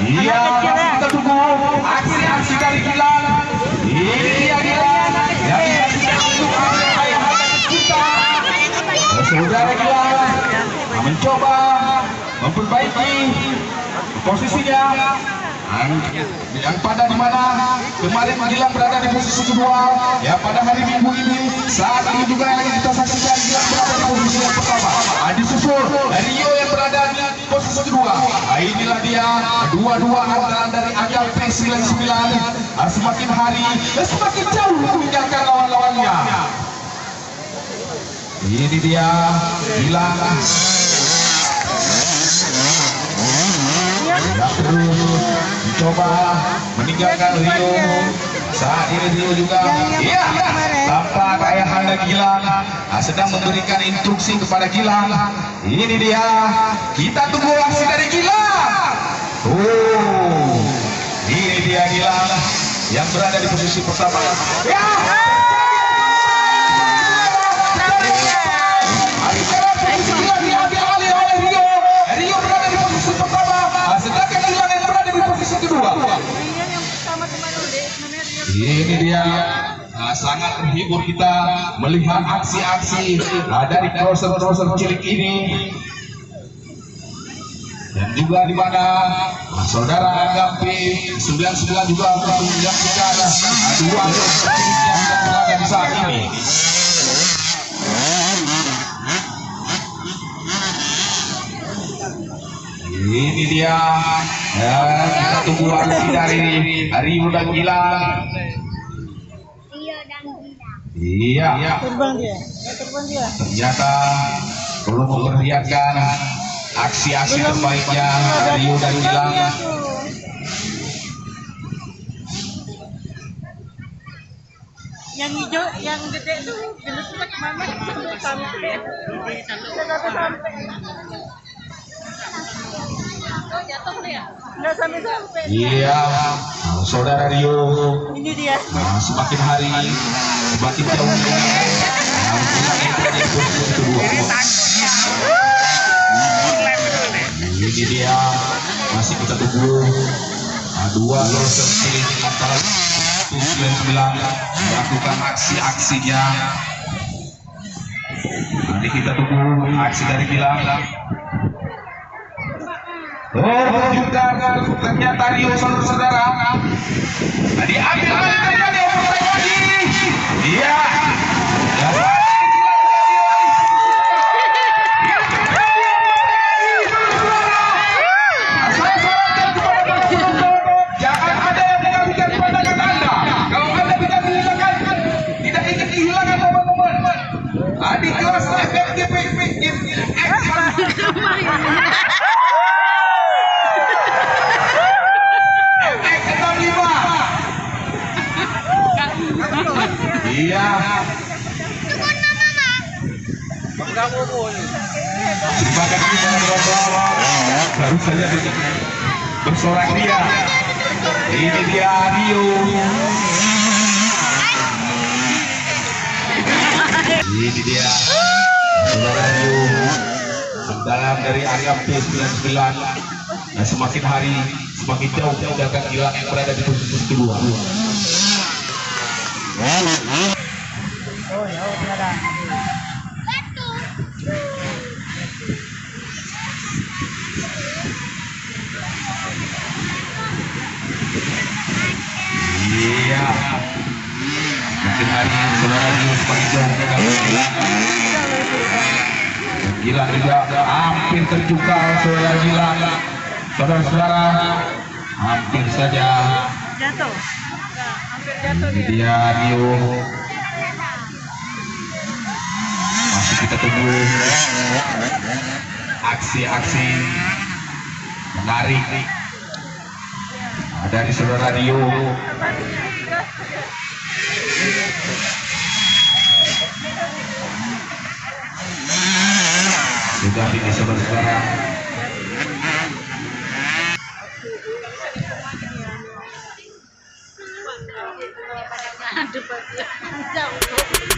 Iya, kita tunggu aksi-aksi dari Gilang. Ini dia Gilang yang disaksikan untuk ayah kita. Saudara Gilang mencoba memperbaiki posisinya yang pada dimana kemarin Gilang berada di posisi kedua, ya pada hari Minggu ini saat ini juga yang kita saksikan Gilang berada di posisi yang pertama. Disusul Rio yang berada di posisi kedua. Inilah dia dua-dua andalan dari AKP 99 semakin hari semakin jauh meninggalkan lawan-lawannya. Ini dia Gilang yang terus mencoba meninggalkan Rio. Saat ini Rio juga tampak ayahanda Gilang sedang memberikan instruksi kepada Gilang. Ini dia, kita tunggu aksi dari Gilang. Ini dia Gilang yang berada di posisi pertama. Ya. Rio berada di posisi pertama, sedangkan Gilang yang berada di posisi kedua. Ini dia sangat terhibur kita melihat aksi-aksi dari crosser cilik ini, dan juga di mana saudara Agapi 99 juga menyaksikan dua cilik yang berada di saat ini. Ini dia, kita tunggu aksi dari Rio dan Gilang. Iya. Terbang dia. Ternyata perlu memperlihatkan aksi-aksi terbaiknya Rio dan Gilang. Yang hijau, yang gede itu jenisnya kemana? Sampai. Jatuh ya? Nggak sampai. Iya, saudara Rio. Ini dia. Semakin hari semakin jauh. Ini dia, masih kita tunggu dua crosser cilik antara 99 melakukan aksi-aksinya. Nanti kita tunggu aksi dari Gilang. Ternyata Rio saudara diambil terjadi lagi. Iya. Jangan ada yang mengalihkan pandangan Anda. Kalau Anda tidak menghilangkan, tidak ingin kehilangan momen-momen di kelas FFGP Iya. Terima kasih baru saja bersorak dia. Ini dia Rio. Ini dia saudara Rio, andalan dari AKP 99. Nah, semakin hari semakin jauh meninggalkan Gilang yang berada di posisi kedua. Oh ya, benar. Iya. Makin hari saudara Rio semakin jauh meninggalkan Gilang juga hampir terjungkal saudara Gilang. Saudara-saudara, hampir saja Jatuh. Hampir jatuh dia. Dia Rio. Masih kita tunggu aksi-aksi menarik dari saudara Rio. Sudah ini saudara-saudara. Aduh, jauh.